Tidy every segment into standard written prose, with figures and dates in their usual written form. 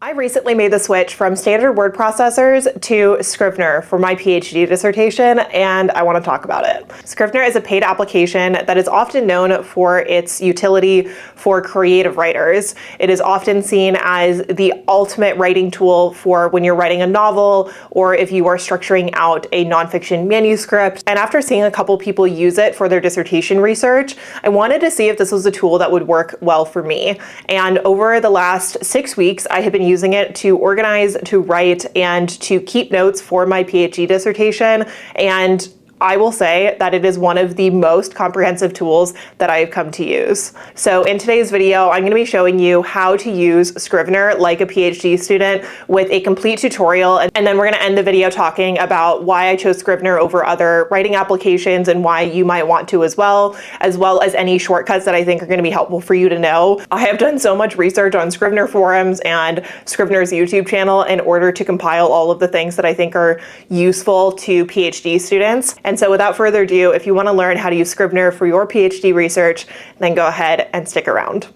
I recently made the switch from standard word processors to Scrivener for my PhD dissertation, and I want to talk about it. Scrivener is a paid application that is often known for its utility for creative writers. It is often seen as the ultimate writing tool for when you're writing a novel or if you are structuring out a nonfiction manuscript. And after seeing a couple people use it for their dissertation research, I wanted to see if this was a tool that would work well for me. And over the last 6 weeks, I have been using it to organize, to write, and to keep notes for my PhD dissertation. And I will say that it is one of the most comprehensive tools that I've come to use. So in today's video, I'm going to be showing you how to use Scrivener like a PhD student with a complete tutorial. And then we're going to end the video talking about why I chose Scrivener over other writing applications and why you might want to as well as any shortcuts that I think are going to be helpful for you to know. I have done so much research on Scrivener forums and Scrivener's YouTube channel in order to compile all of the things that I think are useful to PhD students. And so without further ado, if you want to learn how to use Scrivener for your PhD research, then go ahead and stick around.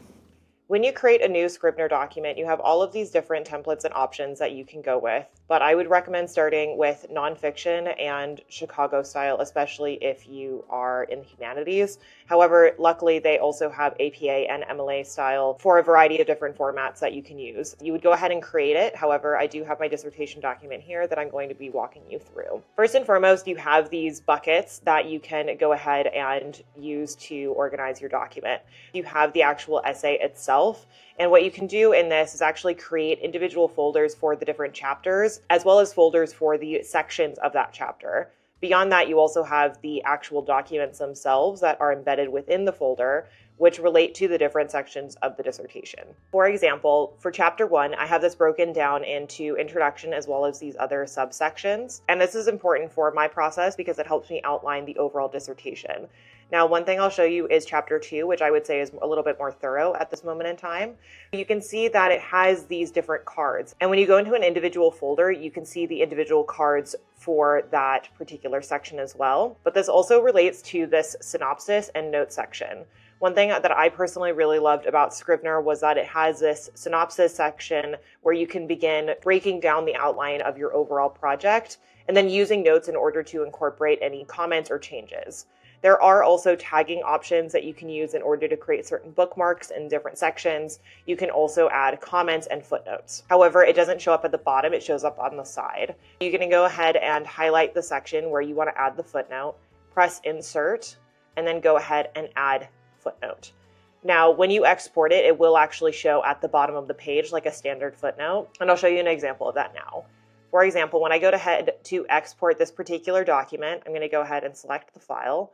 When you create a new Scrivener document, you have all of these different templates and options that you can go with, but I would recommend starting with nonfiction and Chicago style, especially if you are in the humanities. However, luckily they also have APA and MLA style for a variety of different formats that you can use. You would go ahead and create it. However, I do have my dissertation document here that I'm going to be walking you through. First and foremost, you have these buckets that you can go ahead and use to organize your document. You have the actual essay itself. And what you can do in this is actually create individual folders for the different chapters, as well as folders for the sections of that chapter. Beyond that, you also have the actual documents themselves that are embedded within the folder, which relate to the different sections of the dissertation. For example, for chapter 1, I have this broken down into introduction as well as these other subsections. And this is important for my process because it helps me outline the overall dissertation. Now, one thing I'll show you is chapter 2, which I would say is a little bit more thorough at this moment in time. You can see that it has these different cards. And when you go into an individual folder, you can see the individual cards for that particular section as well. But this also relates to this synopsis and notes section. One thing that I personally really loved about Scrivener was that it has this synopsis section where you can begin breaking down the outline of your overall project and then using notes in order to incorporate any comments or changes. There are also tagging options that you can use in order to create certain bookmarks in different sections. You can also add comments and footnotes. However, it doesn't show up at the bottom, it shows up on the side. You're going to go ahead and highlight the section where you want to add the footnote, press insert, and then go ahead and add footnote. Now, when you export it, it will actually show at the bottom of the page like a standard footnote, and I'll show you an example of that now. For example, when I go ahead to export this particular document, I'm going to go ahead and select the file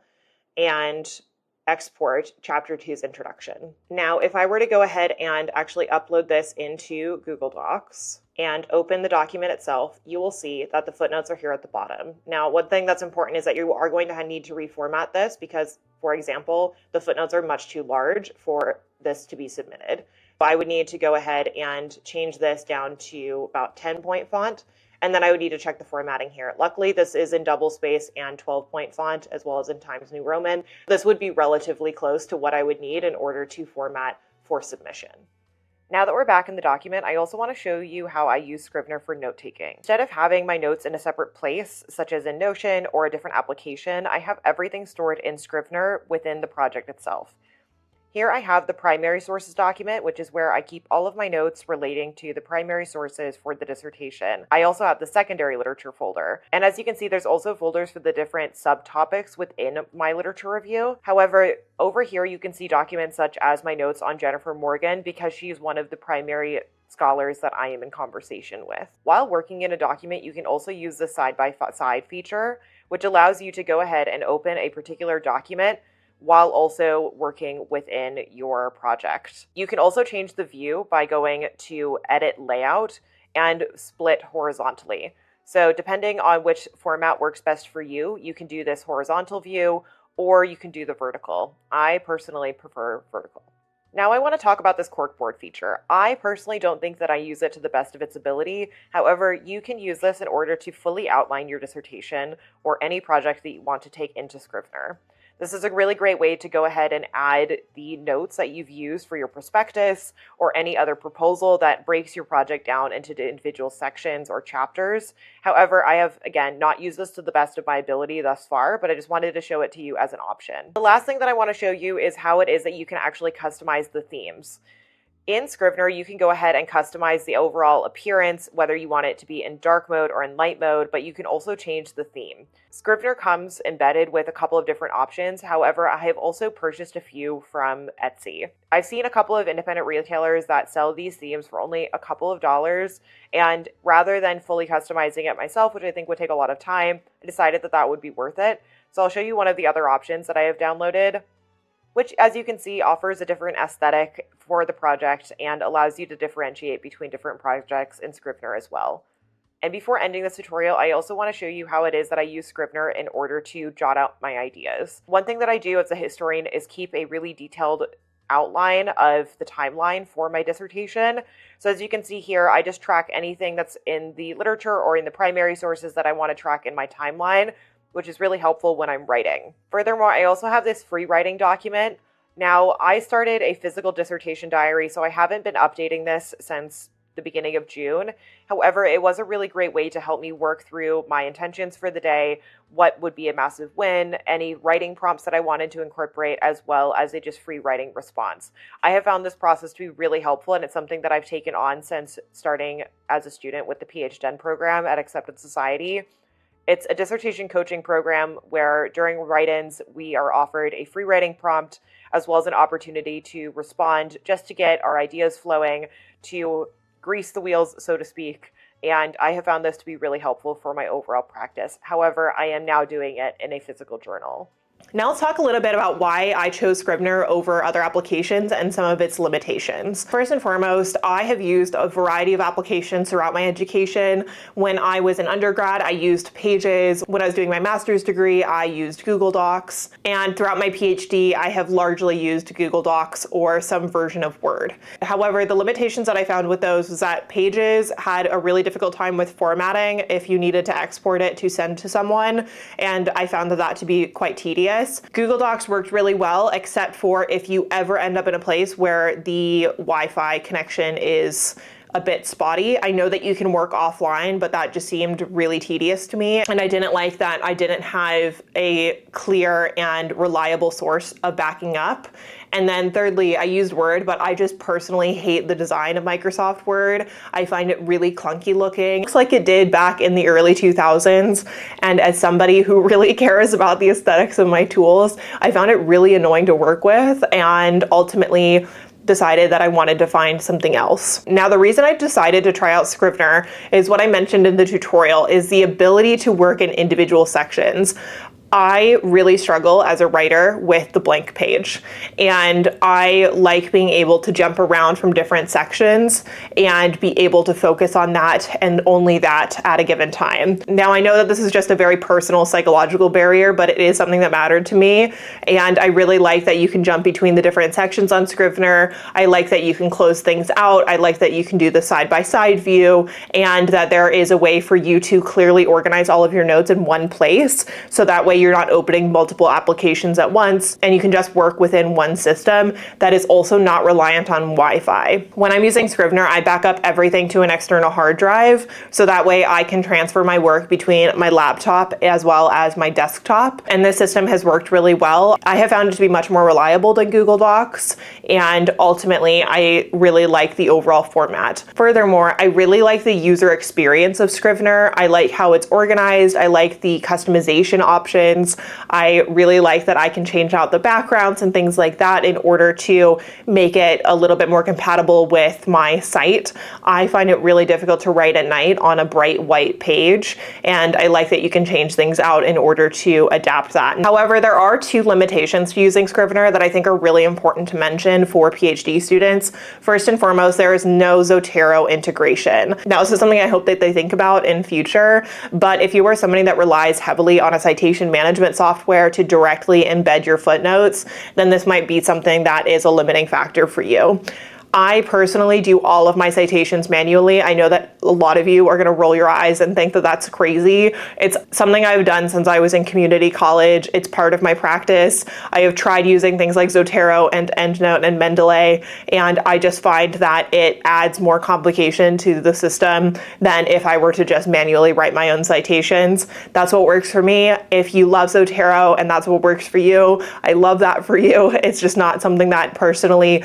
and export chapter 2's introduction. Now, if I were to go ahead and actually upload this into Google Docs and open the document itself, you will see that the footnotes are here at the bottom. Now, one thing that's important is that you are going to need to reformat this because, for example, the footnotes are much too large for this to be submitted. I would need to go ahead and change this down to about 10-point font. And then I would need to check the formatting here. Luckily, this is in double space and 12-point font, as well as in Times New Roman. This would be relatively close to what I would need in order to format for submission. Now that we're back in the document, I also want to show you how I use Scrivener for note-taking. Instead of having my notes in a separate place, such as in Notion or a different application, I have everything stored in Scrivener within the project itself. Here I have the primary sources document, which is where I keep all of my notes relating to the primary sources for the dissertation. I also have the secondary literature folder. And as you can see, there's also folders for the different subtopics within my literature review. However, over here you can see documents such as my notes on Jennifer Morgan because she's one of the primary scholars that I am in conversation with. While working in a document, you can also use the side-by-side feature, which allows you to go ahead and open a particular document while also working within your project. You can also change the view by going to Edit Layout and split horizontally. So depending on which format works best for you, you can do this horizontal view or you can do the vertical. I personally prefer vertical. Now I want to talk about this corkboard feature. I personally don't think that I use it to the best of its ability. However, you can use this in order to fully outline your dissertation or any project that you want to take into Scrivener. This is a really great way to go ahead and add the notes that you've used for your prospectus or any other proposal that breaks your project down into the individual sections or chapters. However, I have, again, not used this to the best of my ability thus far, but I just wanted to show it to you as an option. The last thing that I want to show you is how it is that you can actually customize the themes. In Scrivener, you can go ahead and customize the overall appearance, whether you want it to be in dark mode or in light mode, but you can also change the theme. Scrivener comes embedded with a couple of different options. However, I have also purchased a few from Etsy. I've seen a couple of independent retailers that sell these themes for only a couple of dollars, and rather than fully customizing it myself, which I think would take a lot of time, I decided that that would be worth it. So I'll show you one of the other options that I have downloaded, which, as you can see, offers a different aesthetic for the project and allows you to differentiate between different projects in Scrivener as well. And before ending this tutorial, I also want to show you how it is that I use Scrivener in order to jot out my ideas. One thing that I do as a historian is keep a really detailed outline of the timeline for my dissertation. So as you can see here, I just track anything that's in the literature or in the primary sources that I want to track in my timeline, which is really helpful when I'm writing. Furthermore, I also have this free writing document. Now, I started a physical dissertation diary, so I haven't been updating this since the beginning of June. However, it was a really great way to help me work through my intentions for the day, what would be a massive win, any writing prompts that I wanted to incorporate, as well as a just free writing response. I have found this process to be really helpful, and it's something that I've taken on since starting as a student with the PhDone program at Acceptance Society. It's a dissertation coaching program where during write-ins, we are offered a free writing prompt as well as an opportunity to respond just to get our ideas flowing, to grease the wheels, so to speak. And I have found this to be really helpful for my overall practice. However, I am now doing it in a physical journal. Now let's talk a little bit about why I chose Scrivener over other applications and some of its limitations. First and foremost, I have used a variety of applications throughout my education. When I was an undergrad, I used Pages. When I was doing my master's degree, I used Google Docs. And throughout my PhD, I have largely used Google Docs or some version of Word. However, the limitations that I found with those was that Pages had a really difficult time with formatting if you needed to export it to send to someone, and I found that to be quite tedious. Google Docs worked really well, except for if you ever end up in a place where the Wi-Fi connection is a bit spotty. I know that you can work offline, but that just seemed really tedious to me. And I didn't like that I didn't have a clear and reliable source of backing up. And then thirdly, I used Word, but I just personally hate the design of Microsoft Word. I find it really clunky looking. Looks like it did back in the early 2000s. And as somebody who really cares about the aesthetics of my tools, I found it really annoying to work with, and ultimately decided that I wanted to find something else. Now, the reason I decided to try out Scrivener is what I mentioned in the tutorial, is the ability to work in individual sections. I really struggle as a writer with the blank page, and I like being able to jump around from different sections and be able to focus on that and only that at a given time. Now, I know that this is just a very personal psychological barrier, but it is something that mattered to me, and I really like that you can jump between the different sections on Scrivener. I like that you can close things out. I like that you can do the side-by-side view, and that there is a way for you to clearly organize all of your notes in one place, so that way you're not opening multiple applications at once, and you can just work within one system that is also not reliant on Wi-Fi. When I'm using Scrivener, I back up everything to an external hard drive, so that way I can transfer my work between my laptop as well as my desktop, and this system has worked really well. I have found it to be much more reliable than Google Docs, and ultimately I really like the overall format. Furthermore, I really like the user experience of Scrivener. I like how it's organized. I like the customization options. I really like that I can change out the backgrounds and things like that in order to make it a little bit more compatible with my site. I find it really difficult to write at night on a bright white page, and I like that you can change things out in order to adapt that. However, there are two limitations to using Scrivener that I think are really important to mention for PhD students. First and foremost, there is no Zotero integration. Now, this is something I hope that they think about in future, but if you are somebody that relies heavily on a citation management software to directly embed your footnotes, then this might be something that is a limiting factor for you. I personally do all of my citations manually. I know that a lot of you are going to roll your eyes and think that that's crazy. It's something I've done since I was in community college. It's part of my practice. I have tried using things like Zotero and EndNote and Mendeley, and I just find that it adds more complication to the system than if I were to just manually write my own citations. That's what works for me. If you love Zotero and that's what works for you, I love that for you. It's just not something that personally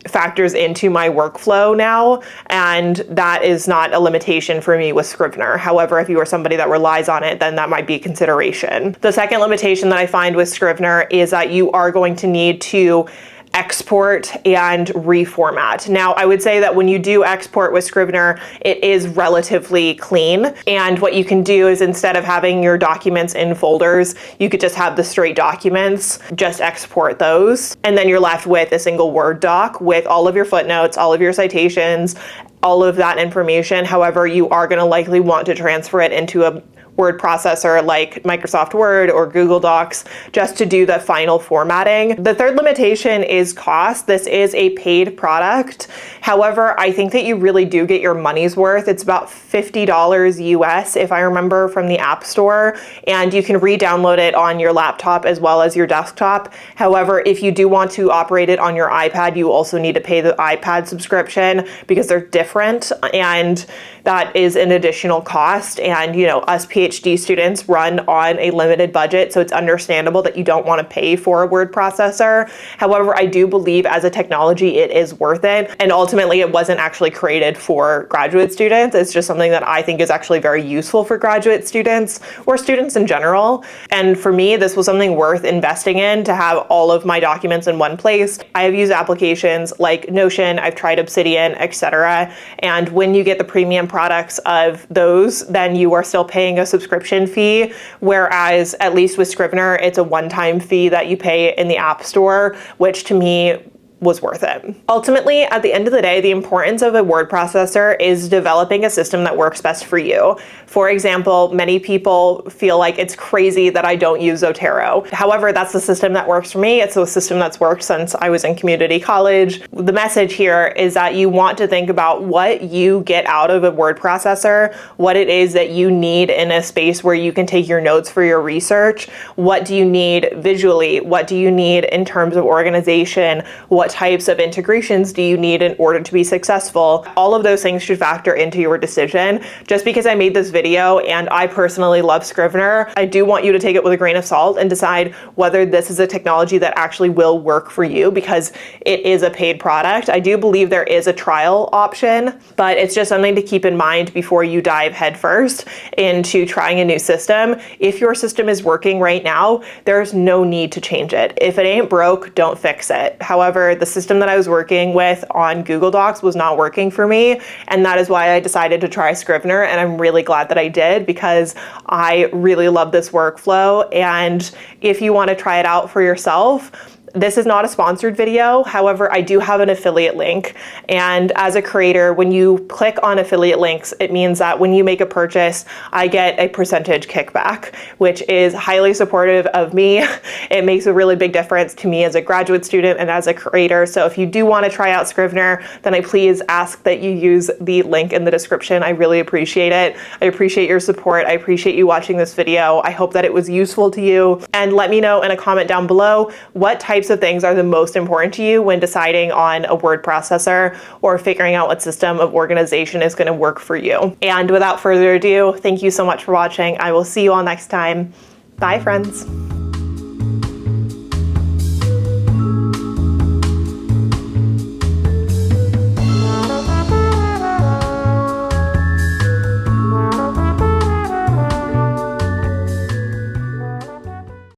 factors into my workflow now, and that is not a limitation for me with Scrivener. However, if you are somebody that relies on it, then that might be a consideration. The second limitation that I find with Scrivener is that you are going to need to export and reformat. Now, I would say that when you do export with Scrivener, it is relatively clean. And what you can do is, instead of having your documents in folders, you could just have the straight documents, just export those. And then you're left with a single Word doc with all of your footnotes, all of your citations, all of that information. However, you are going to likely want to transfer it into a word processor like Microsoft Word or Google Docs just to do the final formatting. The third limitation is cost. This is a paid product. However, I think that you really do get your money's worth. It's about $50 US, if I remember, from the App Store, and you can re-download it on your laptop as well as your desktop. However, if you do want to operate it on your iPad, you also need to pay the iPad subscription because they're different, and that is an additional cost. And, you know, us PhD students run on a limited budget, so it's understandable that you don't want to pay for a word processor. However, I do believe as a technology, it is worth it. And ultimately, it wasn't actually created for graduate students. It's just something that I think is actually very useful for graduate students or students in general. And for me, this was something worth investing in to have all of my documents in one place. I have used applications like Notion, I've tried Obsidian, etc. And when you get the premium products of those, then you are still paying a subscription fee, whereas at least with Scrivener, it's a one-time fee that you pay in the App Store, which to me was worth it. Ultimately, at the end of the day, the importance of a word processor is developing a system that works best for you. For example, many people feel like it's crazy that I don't use Zotero. However, that's the system that works for me. It's a system that's worked since I was in community college. The message here is that you want to think about what you get out of a word processor, what it is that you need in a space where you can take your notes for your research. What do you need visually? What do you need in terms of organization? What types of integrations do you need in order to be successful? All of those things should factor into your decision. Just because I made this video and I personally love Scrivener, I do want you to take it with a grain of salt and decide whether this is a technology that actually will work for you, because it is a paid product. I do believe there is a trial option, but it's just something to keep in mind before you dive headfirst into trying a new system. If your system is working right now, there's no need to change it. If it ain't broke, don't fix it. However, the system that I was working with on Google Docs was not working for me, and that is why I decided to try Scrivener, and I'm really glad that I did, because I really love this workflow. And if you want to try it out for yourself, this is not a sponsored video. However, I do have an affiliate link. And as a creator, when you click on affiliate links, it means that when you make a purchase, I get a percentage kickback, which is highly supportive of me. It makes a really big difference to me as a graduate student and as a creator. So if you do want to try out Scrivener, then I please ask that you use the link in the description. I really appreciate it. I appreciate your support. I appreciate you watching this video. I hope that it was useful to you. And let me know in a comment down below what types of things are the most important to you when deciding on a word processor or figuring out what system of organization is going to work for you. And without further ado, thank you so much for watching. I will see you all next time. Bye, friends.